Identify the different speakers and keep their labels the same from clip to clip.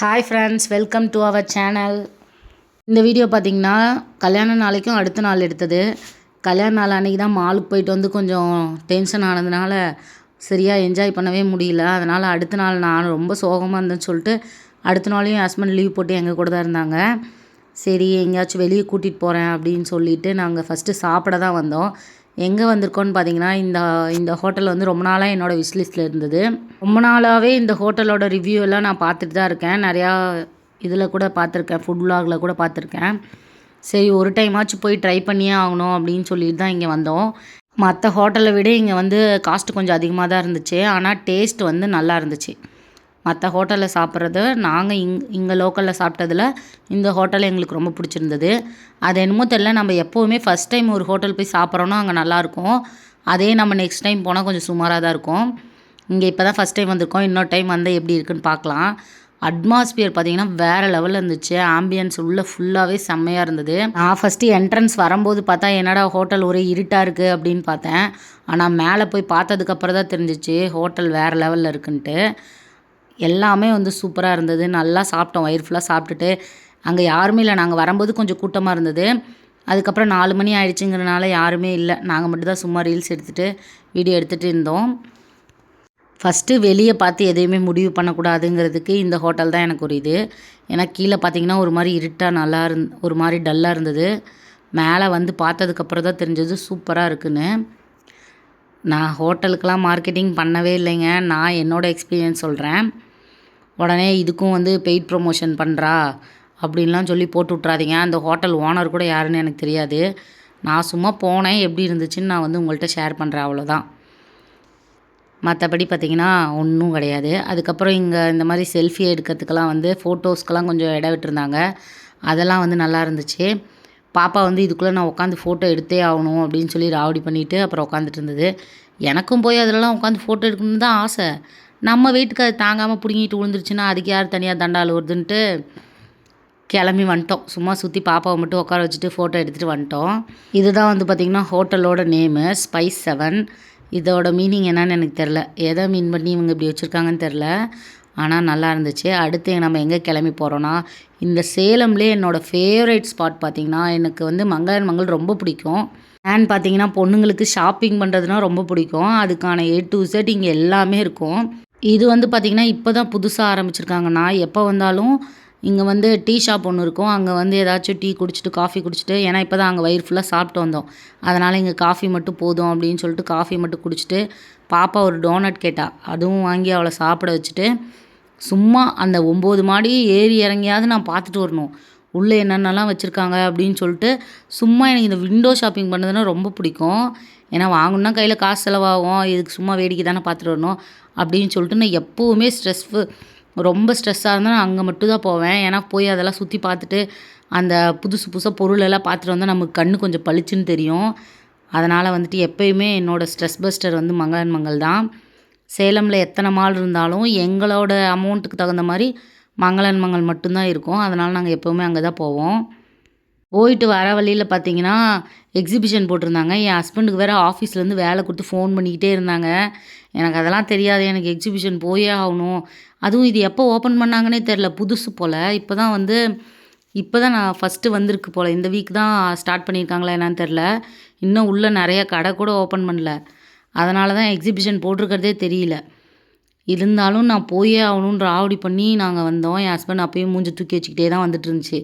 Speaker 1: Hi friends, welcome to our channel. இந்த video பார்த்திங்கன்னா கல்யாண நாளைக்கும் அடுத்த நாள் எடுத்தது. கல்யாண நாள் அன்றைக்கி தான் மாலுக்கு போயிட்டு வந்து கொஞ்சம் டென்ஷன் ஆனதுனால சரியாக என்ஜாய் பண்ணவே முடியல. அதனால் அடுத்த நாள் நான் ரொம்ப சோகமாக இருந்தேன்னு சொல்லிட்டு அடுத்த நாளையும் என் ஹஸ்பண்ட் லீவ் போட்டு எங்கள் கூட தான் இருந்தாங்க. சரி எங்கேயாச்சும் வெளியே கூட்டிகிட்டு போகிறேன் அப்படின்னு சொல்லிவிட்டு நாங்கள் ஃபஸ்ட்டு சாப்பிட தான் வந்தோம். எங்கே வந்திருக்கோன்னு பார்த்தீங்கன்னா இந்த ஹோட்டல் வந்து ரொம்ப நாளாக என்னோடய விஷ்லிஸ்ட்டில் இருந்தது. ரொம்ப நாளாகவே இந்த ஹோட்டலோட ரிவ்யூ எல்லாம் நான் பார்த்துட்டு தான் இருக்கேன். நிறையா இதில் கூட பார்த்துருக்கேன், ஃபுட் விலாகில் கூட பார்த்துருக்கேன். சரி ஒரு டைமாச்சும் போய் ட்ரை பண்ணியே ஆகணும் அப்படின்னு சொல்லிட்டு தான் இங்கே வந்தோம். மற்ற ஹோட்டலை விட இங்கே வந்து காஸ்ட்டு கொஞ்சம் அதிகமாக தான் இருந்துச்சு. ஆனால் டேஸ்ட் வந்து நல்லா இருந்துச்சு. மற்ற ஹோட்டலில் சாப்பிட்றத நாங்கள் இங்கே லோக்கலில் சாப்பிட்டதில் இந்த ஹோட்டல் எங்களுக்கு ரொம்ப பிடிச்சிருந்தது. அது என்னமோ தெரில, நம்ம எப்போவுமே ஃபஸ்ட் டைம் ஒரு ஹோட்டல் போய் சாப்பிட்றோன்னா அங்கே நல்லாயிருக்கும். அதே நம்ம நெக்ஸ்ட் டைம் போனால் கொஞ்சம் சுமாராக தான் இருக்கும். இங்கே இப்போ தான் ஃபஸ்ட் டைம் வந்திருக்கோம். இன்னொரு டைம் வந்தால் எப்படி இருக்குன்னு பார்க்கலாம். அட்மாஸ்பியர் பார்த்திங்கன்னா வேறு லெவலில் இருந்துச்சு. ஆம்பியன்ஸ் உள்ளே ஃபுல்லாகவே செம்மையாக இருந்தது. நான் ஃபஸ்ட்டு என்ட்ரன்ஸ் வரும்போது பார்த்தா என்னடா ஹோட்டல் ஒரே இருட்டாக இருக்குது அப்படின்னு பார்த்தேன். ஆனால் மேலே போய் பார்த்ததுக்கப்புறம் தான் தெரிஞ்சிச்சு ஹோட்டல் வேறு லெவலில் இருக்குன்ட்டு. எல்லாமே வந்து சூப்பராக இருந்தது. நல்லா சாப்பிட்டோம், வயிறு ஃபுல்லாக சாப்பிட்டுட்டு. அங்கே யாருமே இல்லை. நாங்கள் வரும்போது கொஞ்சம் கூட்டமாக இருந்தது. அதுக்கப்புறம் 4 மணி ஆயிடுச்சுங்கிறனால யாருமே இல்லை. நாங்கள் மட்டும் தான் சும்மா ரீல்ஸ் எடுத்துகிட்டு வீடியோ எடுத்துகிட்டு இருந்தோம். ஃபஸ்ட்டு வெளியே பார்த்து எதையுமே முடிவு பண்ணக்கூடாதுங்கிறதுக்கு இந்த ஹோட்டல் தான் எனக்கு ஒரு இது. ஏன்னா கீழே பார்த்திங்கன்னா ஒரு மாதிரி இருட்டாக ஒரு மாதிரி டல்லாக இருந்தது. மேலே வந்து பார்த்ததுக்கப்புறம் தான் தெரிஞ்சது சூப்பராக இருக்குன்னு. நான் ஹோட்டலுக்கெலாம் மார்க்கெட்டிங் பண்ணவே இல்லைங்க. நான் என்னோடய எக்ஸ்பீரியன்ஸ் சொல்கிறேன். உடனே இதுக்கும் வந்து பெய்ட் ப்ரொமோஷன் பண்ணுறா அப்படின்லாம் சொல்லி போட்டு விட்றாதீங்க. அந்த ஹோட்டல் ஓனர் கூட யாருன்னு எனக்கு தெரியாது. நான் சும்மா போனேன், எப்படி இருந்துச்சுன்னு நான் வந்து உங்கள்கிட்ட ஷேர் பண்ணுறேன், அவ்வளோதான். மற்றபடி பார்த்திங்கன்னா ஒன்றும் கிடையாது. அதுக்கப்புறம் இங்கே இந்த மாதிரி செல்ஃபி எடுக்கிறதுக்கெல்லாம் வந்து ஃபோட்டோஸ்க்கெல்லாம் கொஞ்சம் இடம் விட்டுருந்தாங்க. அதெல்லாம் வந்து நல்லா இருந்துச்சு. பாப்பா வந்து இதுக்குள்ளே நான் உட்காந்து ஃபோட்டோ எடுத்தே ஆகணும் அப்படின்னு சொல்லி ராவடி பண்ணிவிட்டு அப்புறம் உட்காந்துட்டு இருந்தது. எனக்கும் போய் அதிலலாம் உட்காந்து ஃபோட்டோ எடுக்கணும்னு தான் ஆசை. நம்ம வீட்டுக்கு அது தாங்காமல் பிடுங்கிட்டு விழுந்துருச்சுன்னா அதுக்கு யார் தனியாக தண்டால் வருதுன்ட்டு கிளம்பி வந்துட்டோம். சும்மா சுற்றி பாப்பாவை மட்டும் உட்கார வச்சுட்டு ஃபோட்டோ எடுத்துகிட்டு வந்துட்டோம். இதுதான் வந்து பார்த்திங்கன்னா ஹோட்டலோட நேமு ஸ்பைஸ் 7. இதோட மீனிங் என்னன்னு எனக்கு தெரில. எதை மீன் பண்ணி இவங்க இப்படி வச்சுருக்காங்கன்னு தெரில. ஆனால் நல்லா இருந்துச்சு. அடுத்து நம்ம எங்கே கிளம்பி போகிறோன்னா, இந்த சேலம்லேயே என்னோடய ஃபேவரட் ஸ்பாட் பார்த்திங்கன்னா எனக்கு வந்து மங்களன் மங்கள் ரொம்ப பிடிக்கும். ஏன்னு பார்த்தீங்கன்னா பொண்ணுங்களுக்கு ஷாப்பிங் பண்ணுறதுனா ரொம்ப பிடிக்கும். அதுக்கான A to Z இங்கே எல்லாமே இருக்கும். இது வந்து பார்த்திங்கன்னா இப்போ தான் புதுசாக ஆரம்பிச்சிருக்காங்க. நான் எப்போ வந்தாலும் இங்கே வந்து டீ ஷாப் ஒன்று இருக்கும். அங்கே வந்து ஏதாச்சும் டீ குடிச்சிட்டு காஃபி குடிச்சிட்டு, ஏன்னா இப்போ தான் அங்கே வயிறு ஃபுல்லாக சாப்பிட்டு வந்தோம். அதனால் இங்கே காஃபி மட்டும் போதும் அப்படின்னு சொல்லிட்டு காஃபி மட்டும் குடிச்சிட்டு, பாப்பா ஒரு டோனட் கேட்டா, அதுவும் வாங்கி அவளை சாப்பிட வச்சுட்டு, சும்மா அந்த 9 மாடி ஏறி இறங்கியாவது நான் பார்த்துட்டு வரணும். உள்ளே என்னென்னலாம் வச்சுருக்காங்க அப்படின்னு சொல்லிட்டு, சும்மா எனக்கு இந்த விண்டோ ஷாப்பிங் பண்ணுறதுனா ரொம்ப பிடிக்கும். ஏன்னா வாங்கணுன்னா கையில் காசு செலவாகும், இதுக்கு சும்மா வேடிக்கை தானே பார்த்துட்டு வரணும் அப்படின்னு சொல்லிட்டு நான் எப்போவுமே ரொம்ப ஸ்ட்ரெஸ்ஸாக இருந்தால் நான் அங்கே மட்டும் தான் போவேன். ஏன்னா போய் அதெல்லாம் சுற்றி பார்த்துட்டு அந்த புதுசு புதுசாக பொருளெல்லாம் பார்த்துட்டு வந்தால் நமக்கு கண்ணு கொஞ்சம் பளிச்சுன்னு தெரியும். அதனால் வந்துட்டு எப்போயுமே என்னோடய ஸ்ட்ரெஸ் பஸ்டர் வந்து மங்களன் மங்கள் தான். சேலமில் எத்தனை மால் இருந்தாலும் எங்களோட அமௌண்ட்டுக்கு தகுந்த மாதிரி மங்களன் மங்கள் மட்டும்தான் இருக்கும். அதனால் நாங்கள் எப்போவுமே அங்கே தான் போவோம். போயிட்டு வர வழியில் பார்த்திங்கன்னா எக்ஸிபிஷன் போட்டிருந்தாங்க. என் ஹஸ்பண்டுக்கு வேறு ஆஃபீஸ்லேருந்து வேலை கொடுத்து ஃபோன் பண்ணிக்கிட்டே இருந்தாங்க. எனக்கு அதெல்லாம் தெரியாது. எனக்கு எக்ஸிபிஷன் போயே ஆகணும். அதுவும் இது எப்போ ஓப்பன் பண்ணாங்கன்னே தெரில, புதுசு போல். இப்போ தான் நான் ஃபஸ்ட்டு வந்திருக்கு போல். இந்த வீக் தான் ஸ்டார்ட் பண்ணியிருக்காங்களா என்னன்னு தெரில. இன்னும் உள்ளே நிறைய கடை கூட ஓப்பன் பண்ணல. அதனால தான் எக்ஸிபிஷன் போட்டிருக்கிறதே தெரியல. இருந்தாலும் நான் போயே ஆகணுன்ற ஆவடி பண்ணி நாங்கள் வந்தோம். என் ஹஸ்பண்ட் அப்பயும் மூஞ்சி தூக்கி வச்சுக்கிட்டே தான் வந்துட்டு இருந்துச்சு.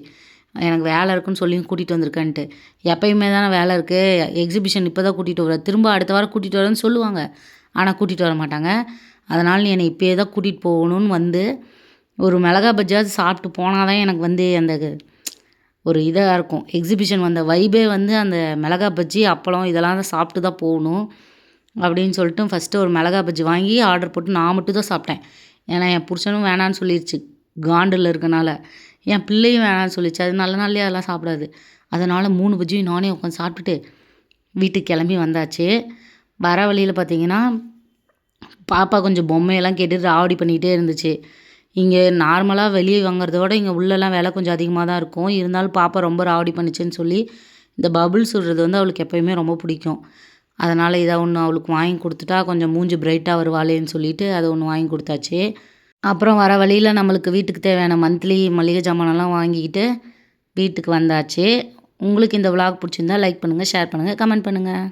Speaker 1: எனக்கு வேலை இருக்குன்னு சொல்லி கூட்டிகிட்டு வந்திருக்கேன்ட்டு. எப்பயுமே தானே வேலை இருக்குது, எக்ஸிபிஷன் இப்போ தான் கூட்டிகிட்டு வர, திரும்ப அடுத்த வாரம் கூட்டிகிட்டு வரேன்னு சொல்லுவாங்க. ஆனால் கூட்டிகிட்டு வர மாட்டாங்க. அதனால் நீ என்னை இப்போயே தான் கூட்டிகிட்டு போகணுன்னு வந்து ஒரு மிளகா பஜ்ஜியாவது சாப்பிட்டு போனால் தான் எனக்கு வந்து அந்த ஒரு இதாக இருக்கும். எக்ஸிபிஷன் வந்த வைபே வந்து அந்த மிளகா பஜ்ஜி, அப்பளம் இதெல்லாம் தான் சாப்பிட்டு தான் போகணும் அப்படின்னு சொல்லிட்டு ஃபஸ்ட்டு ஒரு மிளகா பஜ்ஜி வாங்கி ஆர்டர் போட்டு நான் மட்டும் தான் சாப்பிட்டேன். ஏன்னா என் புருஷனும் வேணான்னு சொல்லிடுச்சு, காண்டில் இருக்கனால. என் பிள்ளையும் வேணான்னு சொல்லிடுச்சு, அது நல்ல நாள்லேயே அதெல்லாம் சாப்பிடாது. அதனால் 3 பஜ்ஜியும் நானே உட்காந்து சாப்பிட்டுட்டு வீட்டுக்கு கிளம்பி வந்தாச்சு. வர வழியில் பார்த்திங்கன்னா பாப்பா கொஞ்சம் பொம்மையெல்லாம் கேட்டுட்டு ராவடி பண்ணிகிட்டே இருந்துச்சு. இங்கே நார்மலாக வெளியே வாங்குறத விட இங்கே உள்ளெல்லாம் விலை கொஞ்சம் அதிகமாக தான் இருக்கும். இருந்தாலும் பாப்பா ரொம்ப ராவடி பண்ணிச்சுன்னு சொல்லி இந்த பபுள்ஸ் விடுறது வந்து அவளுக்கு எப்போயுமே ரொம்ப பிடிக்கும். அதனால் இதை ஒன்று அவளுக்கு வாங்கி கொடுத்துட்டா கொஞ்சம் மூஞ்சி பிரைட்டாக வருவாளேன்னு சொல்லிவிட்டு அதை ஒன்று வாங்கி கொடுத்தாச்சு. அப்புறம் வர வழியில நம்மளுக்கு வீட்டுக்கு தேவையான மந்த்லி மளிகை ஜாமானெல்லாம் வாங்கிக்கிட்டு வீட்டுக்கு வந்தாச்சு. உங்களுக்கு இந்த விலாக் பிடிச்சிருந்தா லைக் பண்ணுங்கள், ஷேர் பண்ணுங்கள், கமெண்ட் பண்ணுங்கள்.